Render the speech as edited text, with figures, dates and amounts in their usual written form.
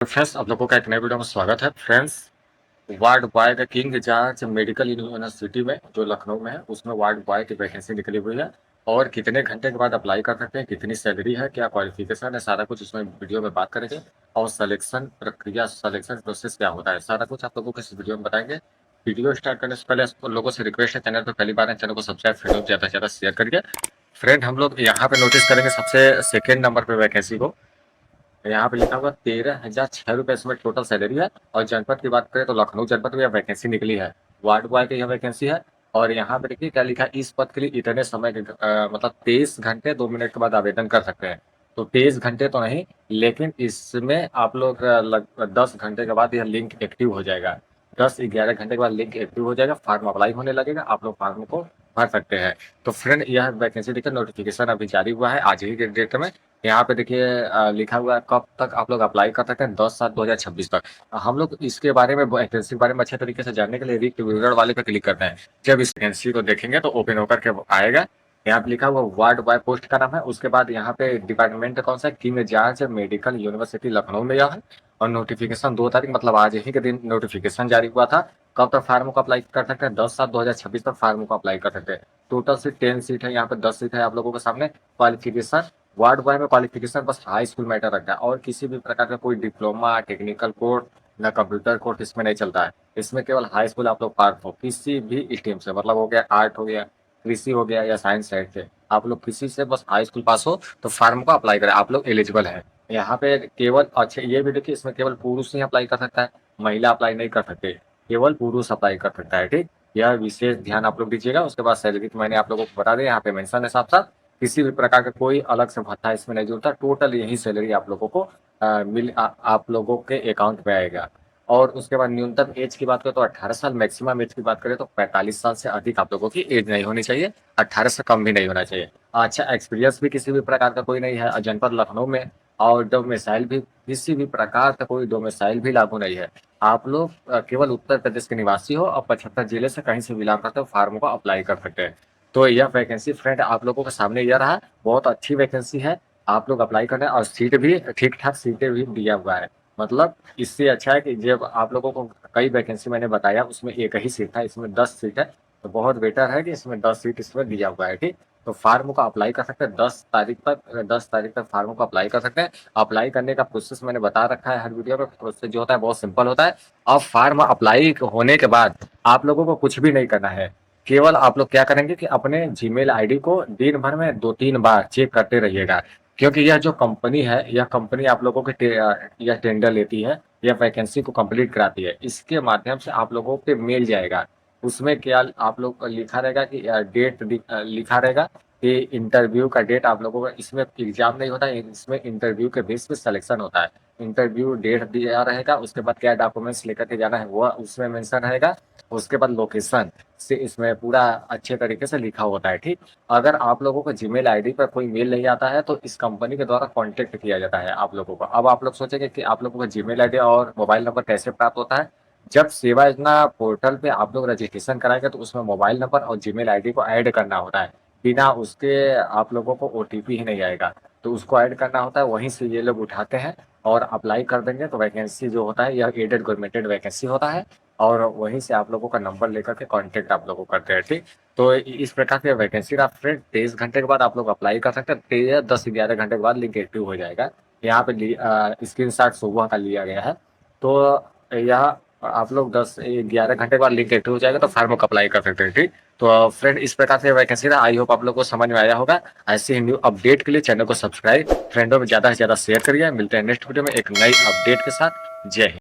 Friends, आप लोगों का एक नए वीडियो में स्वागत है। फ्रेंड्स, वार्ड बॉय का किंग जांच मेडिकल यूनिवर्सिटी में जो लखनऊ में है, उसमें वार्ड बॉय की वैकेंसी निकली हुई है। और कितने घंटे के बाद अप्लाई कर सकते हैं, कितनी सैलरी है, क्या क्वालिफिकेशन है, सारा कुछ इसमें वीडियो में बात करेंगे। और सिलेक्शन प्रक्रिया, सिलेक्शन प्रोसेस क्या होता है, सारा कुछ आप लोगों को इस वीडियो में बताएंगे। वीडियो स्टार्ट करने से पहले आप लोगों से रिक्वेस्ट है, चैनल पर पहली बार है, चैनल को सब्सक्राइब, वीडियो ज़्यादा से ज़्यादा शेयर करिए। फ्रेंड, हम लोग यहाँ पे नोटिस करेंगे सबसे सेकेंड नंबर पे वैकेंसी को। यहाँ पे लिखा हुआ 13,006 रुपये इसमें टोटल सैलरी है। और जनपद की बात करें तो लखनऊ जनपद में यह वैकेंसी निकली है, वार्ड बॉय की यह वैकेंसी है। और यहाँ पे देखिए क्या लिखा है, इस पद के लिए इतने समय के मतलब 23 घंटे 2 मिनट के बाद आवेदन कर सकते हैं। तो 23 घंटे तो नहीं, लेकिन इसमें आप लोग लगभग 10 घंटे के बाद यह लिंक एक्टिव हो जाएगा। 10-11 घंटे के बाद लिंक एक्टिव हो जाएगा, फॉर्म अप्लाई होने लगेगा, आप लोग फॉर्म को भर सकते हैं। तो फ्रेंड, यह वैकेंसी देखिए नोटिफिकेशन अभी जारी हुआ है आज ही के डेट में। यहाँ पे देखिए लिखा हुआ है कब तक आप लोग अप्लाई कर सकते हैं, 10/7/2026 तक। हम लोग इसके बारे में, वैकेंसी के बारे में अच्छे तरीके से जानने के लिए रिक्त विवरण वाले पे क्लिक करते हैं। जब इस वैकेंसी को देखेंगे तो ओपन होकर के आएगा। यहाँ पे लिखा हुआ वार्ड बॉय पोस्ट का नाम है, उसके बाद यहाँ पे डिपार्टमेंट कौन सा है, किंग जांच मेडिकल यूनिवर्सिटी लखनऊ में यह है। और नोटिफिकेशन 2 तारीख मतलब आज ही के दिन नोटिफिकेशन जारी हुआ था। कब तक फार्म को अप्लाई कर सकते हैं, 10/7/2026 तक फार्म को अप्लाई कर सकते हैं। टोटल सीट 10 सीट है, यहाँ पे 10 सीट है आप लोगों के सामने। क्वालिफिकेशन, वार्ड बॉय में क्वालिफिकेशन बस हाई स्कूल मैटर रखता है, और किसी भी प्रकार का कोई डिप्लोमा, टेक्निकल कोर्स ना कंप्यूटर कोर्स इसमें नहीं चलता है। इसमें केवल हाई स्कूल आप लोग पास हो किसी भी स्ट्रीम से, मतलब हो गया आर्ट, हो गया कृषि, हो गया या साइंस साइड से, आप लोग किसी से बस हाई स्कूल पास हो तो फार्म को अप्लाई करें, आप लोग एलिजिबल है। यहाँ पे केवल अच्छे ये भी देखिए, इसमें केवल पुरुष ही अप्लाई कर सकता है, महिला अप्लाई नहीं कर सकते, केवल पुरुष अप्लाई कर सकता है। ठीक, यह विशेष ध्यान आप लोग दीजिएगा। उसके बाद सैलरी तो मैंने आप लोगों को बता दिया, यहाँ पे मेंशन है साफ साफ। किसी भी प्रकार का कोई अलग से भत्ता इसमें नहीं जुड़ता, टोटल यही सैलरी आप लोगों को आप लोगों के अकाउंट में आएगा। और उसके बाद न्यूनतम एज की बात करें तो 18 साल, मैक्सिमम एज की बात करें तो 45 साल से अधिक आप लोगों की एज नहीं होनी चाहिए, 18 से कम भी नहीं होना चाहिए। अच्छा, एक्सपीरियंस भी किसी भी प्रकार का कोई नहीं है जनपद लखनऊ में। और डोमिसाइल भी किसी भी प्रकार का कोई डोमिसाइल भी लागू नहीं है। आप लोग केवल उत्तर प्रदेश के निवासी हो और 75 जिले से कहीं से बिलोंग करते हो, फार्म को अप्लाई कर सकते हैं। तो यह वैकेंसी फ्रेंड आप लोगों के सामने यह रहा, बहुत अच्छी वैकेंसी है। आप लोग अप्लाई करना है, और सीट भी ठीक ठाक सीटें भी दिया हुआ है। मतलब इससे अच्छा है कि जब आप लोगों को कई वैकेंसी मैंने बताया उसमें एक ही सीट था, इसमें 10 सीट है। तो बहुत बेटर है कि इसमें 10 सीट इसमें दिया हुआ है। ठीक, तो फार्म को अप्लाई कर सकते हैं 10 तारीख तक फार्म को अप्लाई कर सकते हैं। अप्लाई करने का प्रोसेस मैंने बता रखा है हर वीडियो में। प्रोसेस जो होता है बहुत सिंपल होता है। अब फार्म अप्लाई होने के बाद आप लोगों को कुछ भी नहीं करना है। केवल आप लोग क्या करेंगे कि अपने जीमेल आईडी को दिन भर में 2-3 बार चेक करते रहिएगा। क्योंकि यह जो कंपनी है, यह कंपनी आप लोगों के यह टेंडर लेती है, यह वैकेंसी को कंप्लीट कराती है। इसके माध्यम से आप लोगों पे मेल जाएगा। उसमें क्या आप लोग को लिखा रहेगा कि डेट लिखा रहेगा कि इंटरव्यू का डेट आप लोगों का, इसमें एग्जाम नहीं होता है, इसमें इंटरव्यू के बेस पे सिलेक्शन होता है। इंटरव्यू डेट दिया रहेगा, उसके बाद क्या डॉक्यूमेंट्स लेकर के जाना है वह उसमें मेंशन रहेगा। उसके बाद लोकेशन से इसमें पूरा अच्छे तरीके से लिखा होता है। ठीक, अगर आप लोगों को जीमेल आईडी पर कोई मेल नहीं आता है तो इस कंपनी के द्वारा कांटेक्ट किया जाता है आप लोगों को। अब आप लोग सोचेंगे कि आप लोगों को जीमेल आईडी और मोबाइल नंबर कैसे प्राप्त होता है। जब सेवा योजना पोर्टल पे आप लोग रजिस्ट्रेशन कराएंगे तो उसमें मोबाइल नंबर और जीमेल आईडी को ऐड करना होता है। बिना उसके आप लोगों को ओटीपी ही नहीं आएगा, तो उसको ऐड करना होता है। वहीं से ये लोग उठाते हैं और अप्लाई कर देंगे। तो वैकेंसी जो होता है यह एडेड गवर्नमेंटेड वैकेंसी होता है, और वहीं से आप लोगों का नंबर लेकर के कांटेक्ट आप लोगों को करते हैं। ठीक, तो इस प्रकार की वैकेंसी आप फ्रेंड 23 घंटे के बाद आप लोग अप्लाई कर सकते हैं। 10-11 घंटे के बाद लिंक एक्टिव हो जाएगा। यहाँ पे स्क्रीन शॉट सुबह का लिया गया है। तो यह आप लोग 10-11 घंटे के बाद लिंक एक्टिव हो जाएगा तो फार्म को अप्लाई कर सकते हैं। ठीक, तो फ्रेंड इस प्रकार से वैकेंसी था। आई होप आप लोग को समझ में आया होगा। ऐसे ही न्यू अपडेट के लिए चैनल को सब्सक्राइब, फ्रेंडों में ज़्यादा से ज़्यादा शेयर करिए। मिलते हैं नेक्स्ट वीडियो में एक नई अपडेट के साथ। जय हिंद।